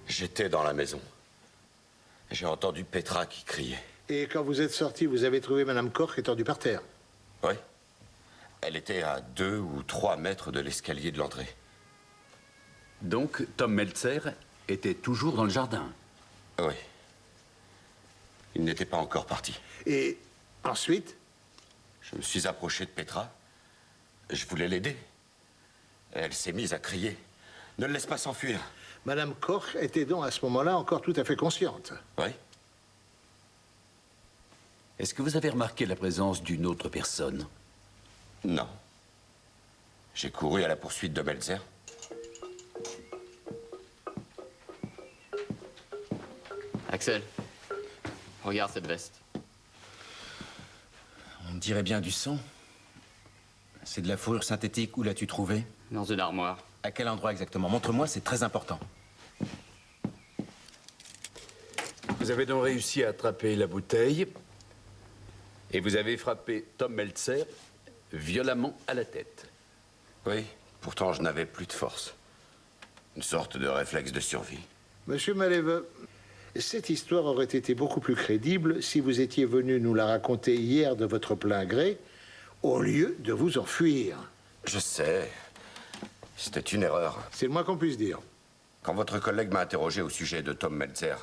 G: J'étais dans la maison. J'ai entendu Petra qui criait.
I: Et quand vous êtes sorti, vous avez trouvé Madame Koch étendue par terre.
G: Oui. Elle était à 2 ou 3 mètres de l'escalier de l'entrée.
H: Donc, Tom Meltzer était toujours dans le jardin?
G: Oui. Il n'était pas encore parti.
I: Et ensuite?
G: Je me suis approché de Petra. Je voulais l'aider. Elle s'est mise à crier. Ne le laisse pas s'enfuir.
I: Madame Koch était donc à ce moment-là encore tout à fait consciente.
G: Oui.
H: Est-ce que vous avez remarqué la présence d'une autre personne?
G: Non. J'ai couru à la poursuite de Meltzer.
O: Axel, regarde cette veste.
L: On dirait bien du sang. C'est de la fourrure synthétique. Où l'as-tu trouvé?
O: Dans une armoire.
L: À quel endroit exactement? Montre-moi, c'est très important.
H: Vous avez donc réussi à attraper la bouteille et vous avez frappé Tom Meltzer violemment à la tête.
G: Oui, Pourtant, je n'avais plus de force. Une sorte de réflexe de survie.
I: Monsieur Maleveux, cette histoire aurait été beaucoup plus crédible si vous étiez venu nous la raconter hier de votre plein gré, au lieu de vous enfuir.
G: Je sais. C'était une erreur.
I: C'est le moins qu'on puisse dire.
G: Quand votre collègue m'a interrogé au sujet de Tom Meltzer,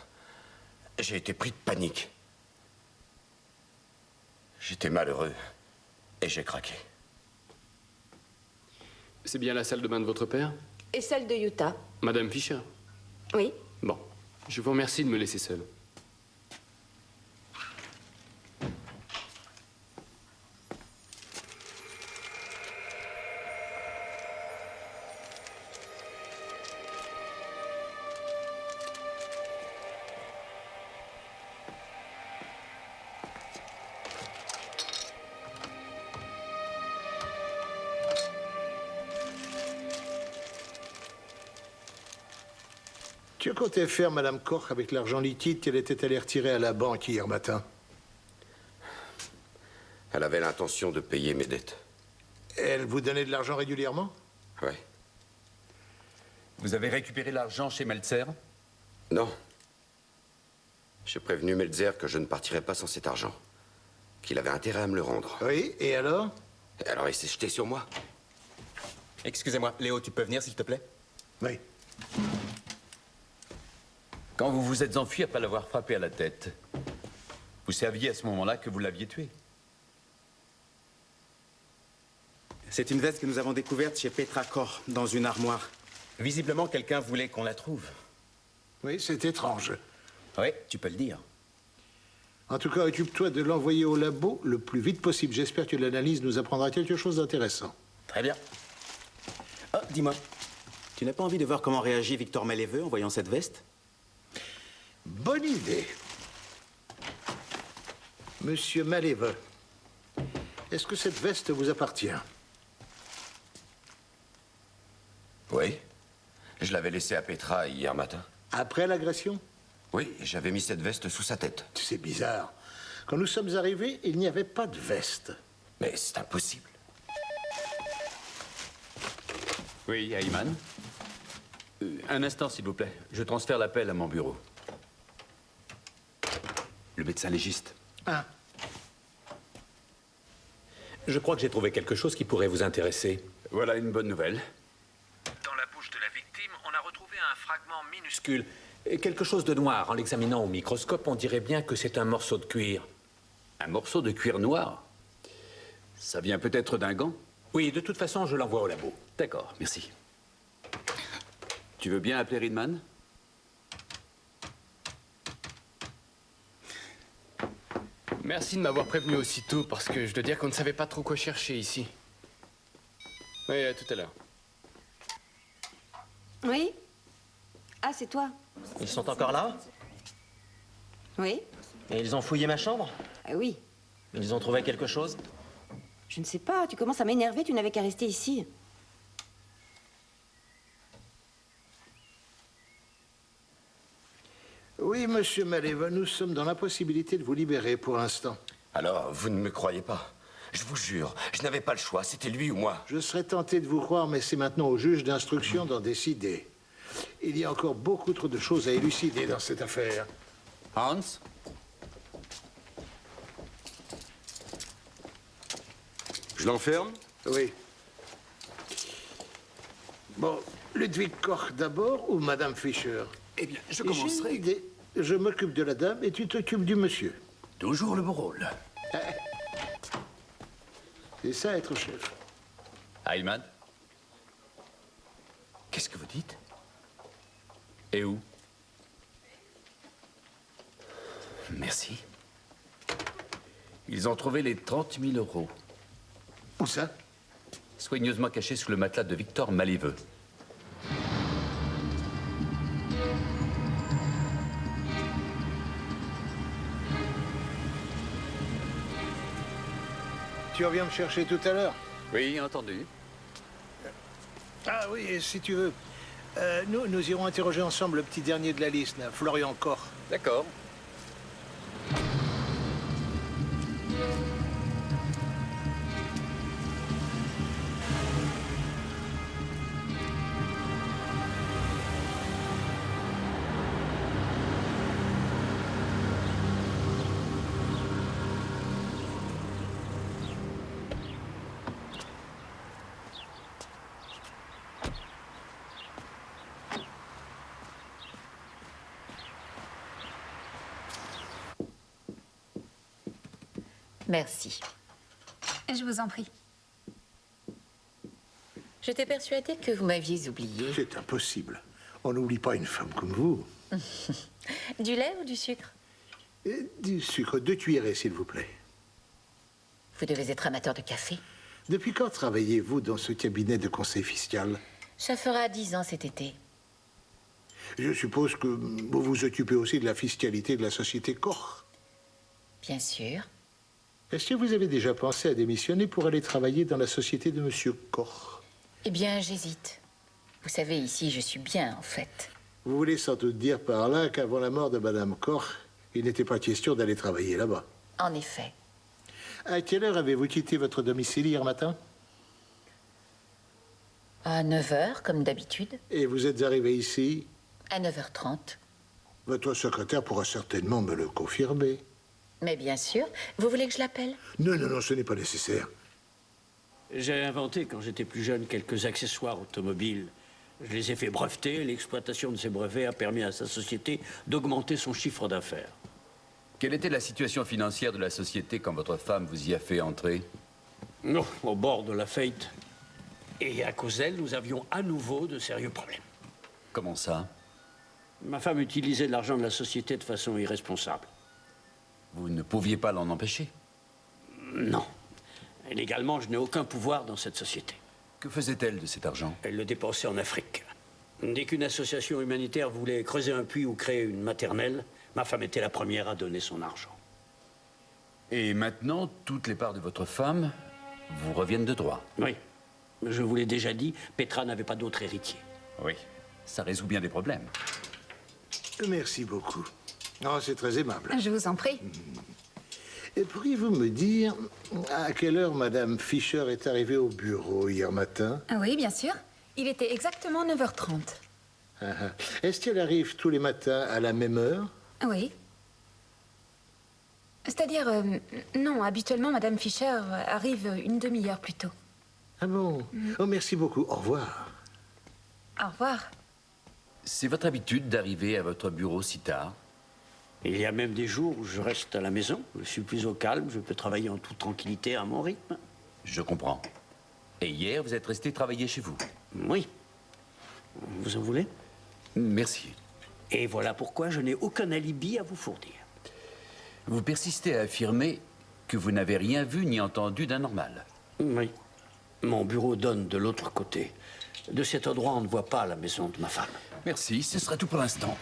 G: j'ai été pris de panique. J'étais malheureux et j'ai craqué.
K: C'est bien la salle de bain de votre père?
N: Et celle de Utah?
K: Madame Fisher?
N: Oui.
K: Bon, je vous remercie de me laisser seul.
I: Que comptait faire Madame Koch avec l'argent liquide qu'elle était allée retirer à la banque hier matin?
G: Elle avait l'intention de payer mes dettes.
I: Elle vous donnait de l'argent régulièrement?
G: Oui.
J: Vous avez récupéré l'argent chez Meltzer?
G: Non. J'ai prévenu Meltzer que je ne partirais pas sans cet argent. Qu'il avait intérêt à me le rendre.
I: Oui, et alors?
G: Et alors il s'est jeté sur moi.
L: Excusez-moi, Léo, tu peux venir, s'il te plaît?
I: Oui.
H: Quand vous vous êtes enfui après l'avoir frappé à la tête, vous saviez à ce moment-là que vous l'aviez tué?
E: C'est une veste que nous avons découverte chez Petra Kor, dans une armoire.
L: Visiblement, quelqu'un voulait qu'on la trouve.
I: Oui, c'est étrange.
L: Oui, tu peux le dire.
I: En tout cas, occupe-toi de l'envoyer au labo le plus vite possible. J'espère que l'analyse nous apprendra quelque chose d'intéressant.
L: Très bien. Oh, dis-moi,
E: Tu n'as pas envie de voir comment réagit Victor Maleveux en voyant cette veste?
I: Bonne idée. Monsieur Maleveux, est-ce que cette veste vous appartient?
G: Oui. Je l'avais laissée à Petra hier matin.
I: Après l'agression?
G: Oui, j'avais mis cette veste sous sa tête.
I: C'est bizarre. Quand nous sommes arrivés, il n'y avait pas de veste.
G: Mais c'est impossible.
H: Oui, Ayman. Un instant, s'il vous plaît. Je transfère l'appel à mon bureau. Le médecin légiste.
I: Ah.
P: Je crois que j'ai trouvé quelque chose qui pourrait vous intéresser.
H: Voilà une bonne nouvelle.
P: Dans la bouche de la victime, on a retrouvé un fragment minuscule. Et quelque chose de noir. En l'examinant au microscope, on dirait bien que c'est un morceau de cuir.
H: Un morceau de cuir noir? Ça vient peut-être d'un gant?
P: Oui, de toute façon, je l'envoie au labo.
H: D'accord, merci. Tu veux bien appeler Ridman?
K: Merci de m'avoir prévenu aussitôt, parce que je dois dire qu'on ne savait pas trop quoi chercher ici. Oui, à tout à l'heure.
N: Oui? Ah, c'est toi?
M: Ils sont encore là?
N: Oui?
M: Et ils ont fouillé ma chambre?
N: Oui.
M: Ils ont trouvé quelque chose?
N: Je ne sais pas, tu commences à m'énerver, tu n'avais qu'à rester ici.
I: Oui, monsieur Maleveux, nous sommes dans l'impossibilité de vous libérer pour l'instant.
G: Alors, vous ne me croyez pas? Je vous jure, je n'avais pas le choix, c'était lui ou moi.
I: Je serais tenté de vous croire, mais c'est maintenant au juge d'instruction d'en décider. Il y a encore beaucoup trop de choses à élucider dans cette affaire.
H: Hans?
C: Je l'enferme?
I: Oui. Bon, Ludwig Koch d'abord ou Madame Fischer?
H: Eh bien, je
I: J'ai
H: commencerai.
I: une idée. Je m'occupe de la dame et tu t'occupes du monsieur.
H: Toujours le bon rôle.
I: C'est ça, être chef.
H: Ayman? Qu'est-ce que vous dites? Et où? Merci. Ils ont trouvé les 30 000 euros.
I: Où ça?
H: Soigneusement cachés sous le matelas de Victor Maleveux.
I: Tu reviens me chercher tout à l'heure?
H: Oui, entendu.
I: Ah oui, et si tu veux. Nous irons interroger ensemble le petit dernier de la liste, là, Florian Koch.
H: D'accord.
B: Merci.
F: Je vous en prie.
B: J'étais persuadée que vous m'aviez oublié.
I: C'est impossible. On n'oublie pas une femme comme vous.
B: Du lait ou du sucre?
I: Du sucre, 2 cuillerées, s'il vous plaît.
B: Vous devez être amateur de café.
I: Depuis quand travaillez-vous dans ce cabinet de conseil fiscal?
B: Ça fera 10 ans cet été.
I: Je suppose que vous vous occupez aussi de la fiscalité de la société Koch.
B: Bien sûr.
I: Est-ce que vous avez déjà pensé à démissionner pour aller travailler dans la société de Monsieur Koch?
B: Eh bien, j'hésite. Vous savez, ici, je suis bien, en fait.
I: Vous voulez sans doute dire par là qu'avant la mort de Madame Koch, il n'était pas question d'aller travailler là-bas.
B: En effet.
I: À quelle heure avez-vous quitté votre domicile hier matin?
B: À 9 h, comme d'habitude.
I: Et vous êtes arrivé ici?
B: À 9 h 30.
I: Votre secrétaire pourra certainement me le confirmer.
B: Mais bien sûr. Vous voulez que je l'appelle?
I: Non, non, non, ce n'est pas nécessaire.
A: J'ai inventé, quand j'étais plus jeune, quelques accessoires automobiles. Je les ai fait breveter. L'exploitation de ces brevets a permis à sa société d'augmenter son chiffre d'affaires.
H: Quelle était la situation financière de la société quand votre femme vous y a fait entrer?
A: Non, au bord de la faillite. Et à cause d'elle, nous avions à nouveau de sérieux problèmes.
H: Comment ça?
A: Ma femme utilisait de l'argent de la société de façon irresponsable.
H: Vous ne pouviez pas l'en empêcher?
A: Non. Et légalement, je n'ai aucun pouvoir dans cette société.
H: Que faisait-elle de cet argent?
A: Elle le dépensait en Afrique. Dès qu'une association humanitaire voulait creuser un puits ou créer une maternelle, ma femme était la première à donner son argent.
H: Et maintenant, toutes les parts de votre femme vous reviennent de droit?
A: Oui. Je vous l'ai déjà dit, Petra n'avait pas d'autre héritier.
H: Oui. Ça résout bien des problèmes.
I: Merci beaucoup. Oh, c'est très aimable.
F: Je vous en prie.
I: Et pourriez-vous me dire à quelle heure Madame Fischer est arrivée au bureau hier matin?
F: Oui, bien sûr. Il était exactement 9 h 30.
I: Est-ce qu'elle arrive tous les matins à la même heure?
F: Oui. C'est-à-dire, non, habituellement, Madame Fischer arrive une demi-heure plus tôt.
I: Ah bon? Oh, merci beaucoup. Au revoir.
F: Au revoir.
H: C'est votre habitude d'arriver à votre bureau si tard?
A: Il y a même des jours où je reste à la maison. Je suis plus au calme, je peux travailler en toute tranquillité à mon rythme.
H: Je comprends. Et hier, vous êtes resté travailler chez vous?
A: Oui. Vous en voulez?
H: Merci.
A: Et voilà pourquoi je n'ai aucun alibi à vous fournir.
H: Vous persistez à affirmer que vous n'avez rien vu ni entendu d'anormal?
A: Oui. Mon bureau donne de l'autre côté. De cet endroit, on ne voit pas la maison de ma femme.
H: Merci, ce sera tout pour l'instant.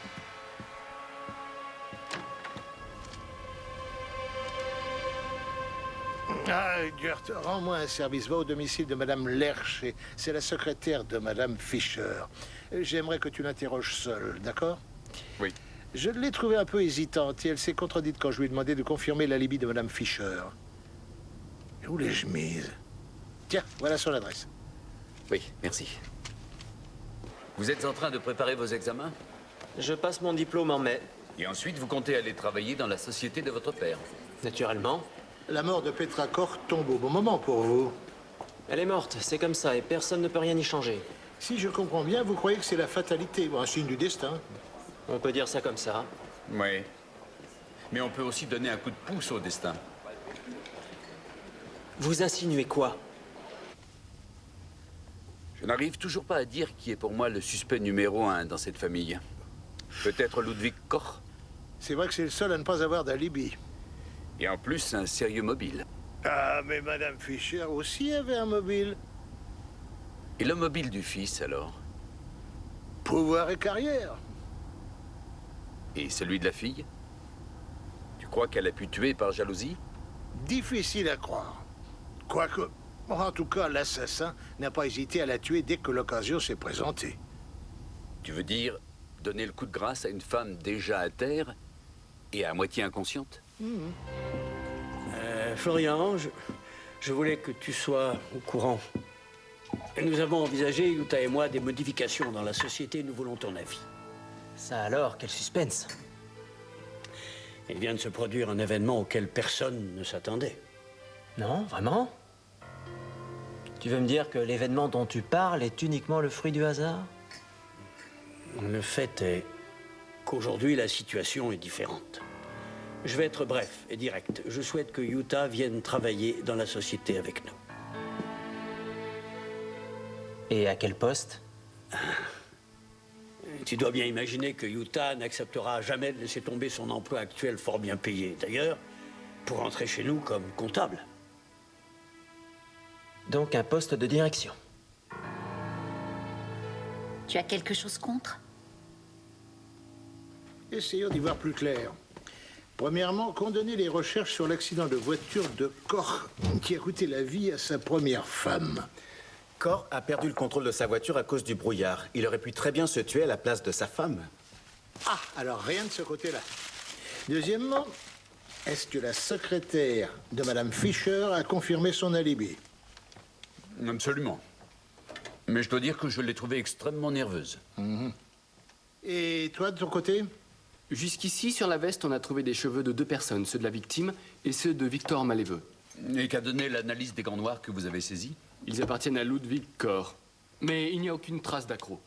I: Ah, Gert, rends-moi un service. Va au domicile de Madame Lercher. C'est la secrétaire de Madame Fischer. J'aimerais que tu l'interroges seule, d'accord?
H: Oui.
I: Je l'ai trouvée un peu hésitante et elle s'est contredite quand je lui ai demandé de confirmer l'alibi de Madame Fischer. Où l'ai-je mise? Tiens, voilà son adresse.
H: Oui, merci. Vous êtes en train de préparer vos examens?
M: Je passe mon diplôme en mai.
H: Et ensuite, vous comptez aller travailler dans la société de votre père?
M: Naturellement.
I: La mort de Petra Koch tombe au bon moment pour vous.
M: Elle est morte, c'est comme ça, et personne ne peut rien y changer.
I: Si je comprends bien, vous croyez que c'est la fatalité, ou un signe du destin?
M: On peut dire ça comme ça.
H: Oui. Mais on peut aussi donner un coup de pouce au destin.
M: Vous insinuez quoi?
H: Je n'arrive toujours pas à dire qui est pour moi le suspect numéro 1 dans cette famille. Peut-être Ludwig Koch?
I: C'est vrai que c'est le seul à ne pas avoir d'alibi.
H: Et en plus, un sérieux mobile.
I: Ah, mais Madame Fischer aussi avait un mobile.
H: Et le mobile du fils, alors?
I: Pouvoir et carrière.
H: Et celui de la fille? Tu crois qu'elle a pu tuer par jalousie?
I: Difficile à croire. Quoique, en tout cas, l'assassin n'a pas hésité à la tuer dès que l'occasion s'est présentée.
H: Tu veux dire donner le coup de grâce à une femme déjà à terre et à moitié inconsciente?
A: Florian, je voulais que tu sois au courant. Nous avons envisagé, Yuta et moi, des modifications dans la société. Nous voulons ton avis.
M: Ça alors, quel suspense.
A: Il vient de se produire un événement auquel personne ne s'attendait.
M: Non, vraiment? Tu veux me dire que l'événement dont tu parles est uniquement le fruit du hasard?
A: Le fait est qu'aujourd'hui, la situation est différente. Je vais être bref et direct. Je souhaite que Utah vienne travailler dans la société avec nous.
M: Et à quel poste?
A: Tu dois bien imaginer que Utah n'acceptera jamais de laisser tomber son emploi actuel fort bien payé. D'ailleurs, pour entrer chez nous comme comptable.
M: Donc un poste de direction.
B: Tu as quelque chose contre?
I: Essayons d'y voir plus clair. Premièrement, condamner les recherches sur l'accident de voiture de Koch qui a coûté la vie à sa première femme.
E: Koch a perdu le contrôle de sa voiture à cause du brouillard. Il aurait pu très bien se tuer à la place de sa femme.
I: Ah, alors rien de ce côté-là. Deuxièmement, est-ce que la secrétaire de Madame Fisher a confirmé son alibi?
H: Absolument. Mais je dois dire que je l'ai trouvée extrêmement nerveuse.
I: Et toi, de ton côté?
K: Jusqu'ici, sur la veste, on a trouvé des cheveux de 2 personnes, ceux de la victime et ceux de Victor Maléveux.
H: Et qu'a donné l'analyse des gants noirs que vous avez saisis?
K: Ils appartiennent à Ludwig Koch. Mais il n'y a aucune trace d'accroc.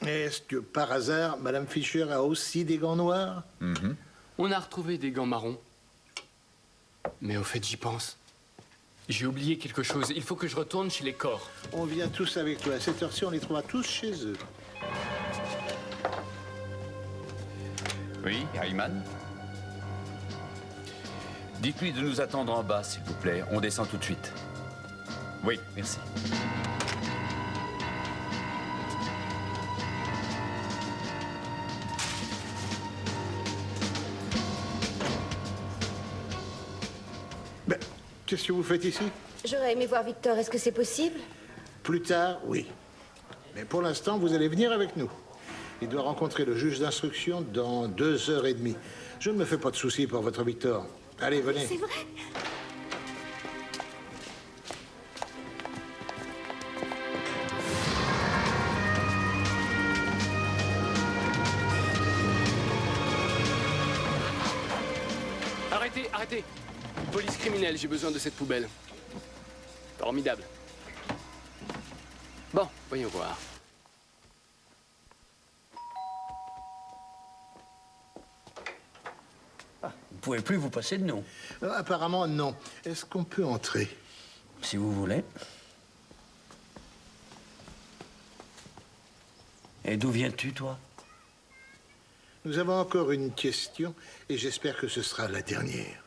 I: Est-ce que, par hasard, Madame Fisher a aussi des gants noirs?
K: On a retrouvé des gants marrons. Mais au fait, j'y pense. J'ai oublié quelque chose. Il faut que je retourne chez les Koch.
I: On vient tous avec toi. À cette heure-ci, on les trouvera tous chez eux.
H: Oui, Ayman? Dites-lui de nous attendre en bas, s'il vous plaît. On descend tout de suite. Oui, merci.
I: Ben, qu'est-ce que vous faites ici?
N: J'aurais aimé voir Victor. Est-ce que c'est possible?
I: Plus tard, oui. Mais pour l'instant, vous allez venir avec nous. Il doit rencontrer le juge d'instruction dans 2h30. Je ne me fais pas de soucis pour votre Victor. Allez, venez.
N: C'est vrai?
K: Arrêtez, arrêtez! Police criminelle, j'ai besoin de cette poubelle. Formidable. Bon, voyons voir.
A: Vous pouvez plus vous passer de nous.
I: Apparemment, non. Est-ce qu'on peut entrer?
A: Si vous voulez. Et d'où viens-tu, toi?
I: Nous avons encore une question, et j'espère que ce sera la dernière.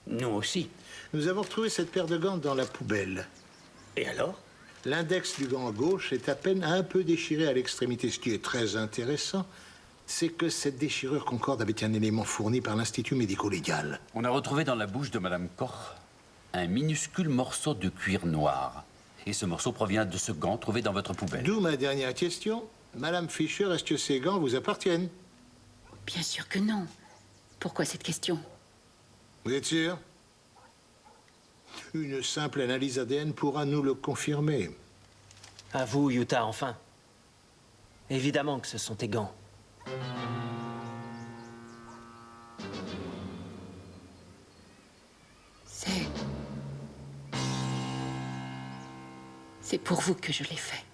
A: Nous aussi.
I: Nous avons retrouvé cette paire de gants dans la poubelle.
A: Et alors?
I: L'index du gant gauche est à peine un peu déchiré à l'extrémité. Ce qui est très intéressant, c'est que cette déchirure concorde avec un élément fourni par l'Institut médico-légal.
H: On a retrouvé dans la bouche de Madame Koch un minuscule morceau de cuir noir. Et ce morceau provient de ce gant trouvé dans votre poubelle.
I: D'où ma dernière question. Madame Fisher, est-ce que ces gants vous appartiennent?
B: Bien sûr que non. Pourquoi cette question?
I: Vous êtes sûr? Une simple analyse ADN pourra nous le confirmer.
M: À vous, Utah, enfin. Évidemment que ce sont tes gants.
B: C'est pour vous que je l'ai fait.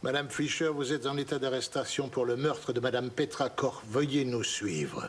I: Madame Fisher, vous êtes en état d'arrestation pour le meurtre de Madame Petra Koch. Veuillez nous suivre.